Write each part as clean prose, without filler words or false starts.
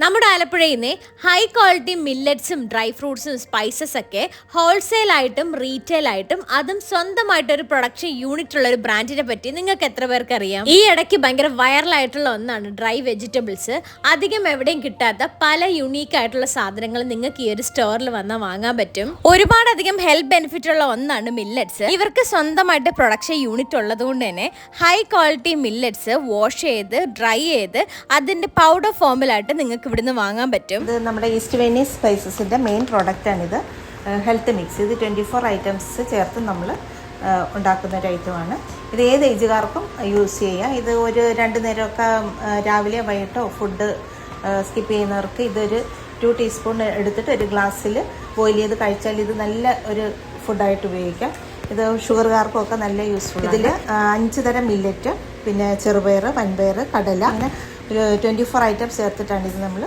നമ്മുടെ ആലപ്പുഴയിൽ നിന്ന് ഹൈ ക്വാളിറ്റി മില്ലറ്റ്സും ഡ്രൈ ഫ്രൂട്ട്സും സ്പൈസസ് ഒക്കെ ഹോൾസെയിൽ ആയിട്ടും റീറ്റെയിൽ ആയിട്ടും അതും സ്വന്തമായിട്ടൊരു പ്രൊഡക്ഷൻ യൂണിറ്റ് ഉള്ള ഒരു ബ്രാൻഡിനെ പറ്റി നിങ്ങൾക്ക് എത്ര പേർക്ക് അറിയാം? ഈ ഇടയ്ക്ക് ഭയങ്കര വൈറലായിട്ടുള്ള ഒന്നാണ് ഡ്രൈ വെജിറ്റബിൾസ്. അധികം എവിടെയും കിട്ടാത്ത പല യുണീക്ക് ആയിട്ടുള്ള സാധനങ്ങൾ നിങ്ങൾക്ക് ഈ ഒരു സ്റ്റോറിൽ വന്നാൽ വാങ്ങാൻ പറ്റും. ഒരുപാടധികം ഹെൽത്ത് ബെനിഫിറ്റ് ഉള്ള ഒന്നാണ് മില്ലറ്റ്സ്. ഇവർക്ക് സ്വന്തമായിട്ട് പ്രൊഡക്ഷൻ യൂണിറ്റ് ഉള്ളത് കൊണ്ട് തന്നെ ഹൈ ക്വാളിറ്റി മില്ലറ്റ്സ് വാഷ് ചെയ്ത് ഡ്രൈ ചെയ്ത് അതിന്റെ പൗഡർ ഫോമിലായിട്ട് നിങ്ങൾക്ക് ഇവിടുന്ന് വാങ്ങാൻ പറ്റും. ഇത് നമ്മുടെ ഈസ്റ്റ് വെനീസ് സ്പൈസസിൻ്റെ മെയിൻ പ്രോഡക്റ്റാണിത്. Health mix. ഇത് 24 ഐറ്റംസ് ചേർത്ത് നമ്മൾ ഉണ്ടാക്കുന്ന ഒരു ഐറ്റമാണ്. ഇത് ഏത് ഏജുകാർക്കും യൂസ് ചെയ്യാം. ഇത് ഒരു 2 നേരമൊക്കെ രാവിലെ വൈകിട്ടോ ഫുഡ് സ്കിപ്പ് ചെയ്യുന്നവർക്ക് ഇതൊരു 2 ടീസ്പൂൺ എടുത്തിട്ട് ഒരു ഗ്ലാസ്സിൽ ബോയിൽ ചെയ്ത് കഴിച്ചാൽ ഇത് നല്ല ഒരു ഫുഡായിട്ട് ഉപയോഗിക്കാം. ഇത് ഷുഗറുകാർക്കും ഒക്കെ നല്ല യൂസ്ഫുൾ. ഇതിൽ 5 തരം മില്ലറ്റ്, പിന്നെ ചെറുപയർ, വൻപയർ, കടല, അങ്ങനെ ഒരു 24 ഐറ്റംസ് ചേർത്തിട്ടാണ് ഇത് നമ്മൾ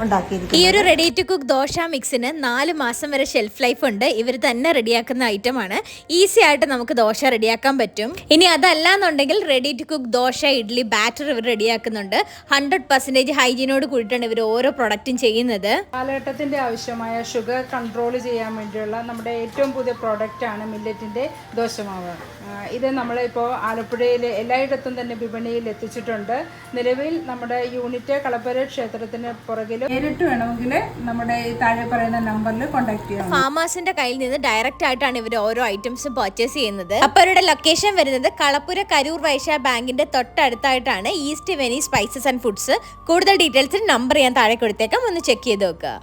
ഉണ്ടാക്കിയിരിക്കുന്നത്. ഈ ഒരു റെഡി ടു കുക്ക് ദോശ മിക്സിന് 4 മാസം വരെ ഷെൽഫ് ലൈഫ് ഉണ്ട്. ഇവർ തന്നെ റെഡിയാക്കുന്ന ഐറ്റമാണ്. ഈസി ആയിട്ട് നമുക്ക് ദോശ റെഡിയാക്കാൻ പറ്റും. ഇനി അതല്ല എന്നുണ്ടെങ്കിൽ ready to cook dosa idli batter ഇവർ റെഡിയാക്കുന്നുണ്ട്. 100% ഹൈജീനോട് കൂടിയിട്ടാണ് ഇവർ ഓരോ പ്രൊഡക്റ്റും ചെയ്യുന്നത്. കാലഘട്ടത്തിന്റെ ആവശ്യമായ ഷുഗർ കൺട്രോൾ ചെയ്യാൻ വേണ്ടിയുള്ള നമ്മുടെ ഏറ്റവും പുതിയ പ്രോഡക്റ്റാണ് മില്ലറ്റിന്റെ ദോശമാവ്. ഇത് നമ്മളിപ്പോൾ ആലപ്പുഴയിൽ എല്ലായിടത്തും തന്നെ വിപണിയിൽ എത്തിച്ചിട്ടുണ്ട്. നിലവിൽ നമ്മുടെ യൂണിറ്റ് കളപ്പുര ക്ഷേത്രത്തിന് പുറകിലും നേരിട്ട് വേണമെങ്കിൽ നമ്മുടെ താഴെ പറയുന്ന നമ്പറിൽ കോൺടാക്ട് ചെയ്യാം. ഫാമേഴ്സിന്റെ കയ്യിൽ നിന്ന് ഡയറക്റ്റ് ആയിട്ടാണ് ഇവർ ഓരോ ഐറ്റംസും പർച്ചേസ് ചെയ്യുന്നത്. അപ്പോൾ അവരുടെ ലൊക്കേഷൻ വരുന്നത് കളപ്പുര കരൂർ വൈശ്യ ബാങ്കിന്റെ തൊട്ടടുത്തായിട്ടാണ് East Venice Spices and Foods. കൂടുതൽ ഡീറ്റെയിൽസിന് നമ്പർ ഞാൻ താഴെ കൊടുത്തേക്കാം, ഒന്ന് ചെക്ക് ചെയ്ത് നോക്കുക.